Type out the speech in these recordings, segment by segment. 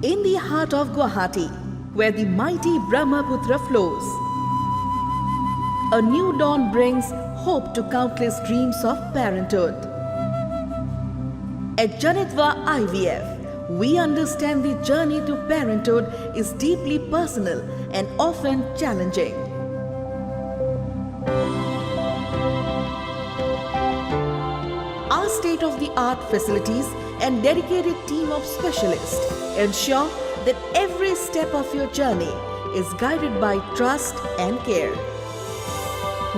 in the heart of Guwahati, where the mighty Brahmaputra flows. A new dawn brings hope to countless dreams of parenthood. At Janitva IVF, we understand the journey to parenthood is deeply personal and often challenging. Our state-of-the-art facilities and dedicated team of specialists ensure that every step of your journey is guided by trust and care.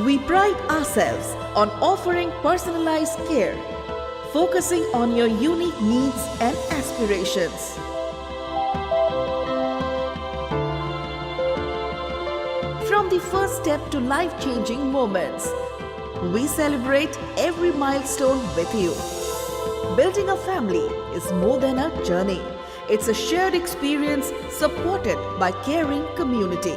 We pride ourselves on offering personalized care, focusing on your unique needs and aspirations. From the first step to life-changing moments, we celebrate every milestone with you. Building a family is more than a journey. It's a shared experience supported by caring community.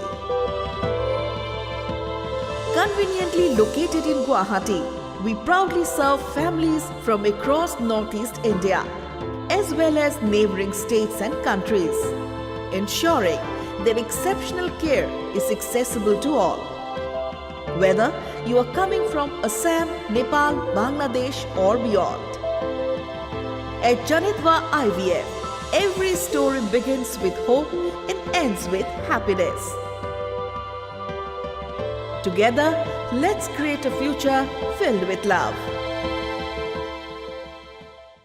Conveniently located in Guwahati, we proudly serve families from across Northeast India, as well as neighboring states and countries, ensuring that exceptional care is accessible to all. Whether you are coming from Assam, Nepal, Bangladesh or beyond. At Janitva IVF, every story begins with hope and ends with happiness. Together, let's create a future filled with love.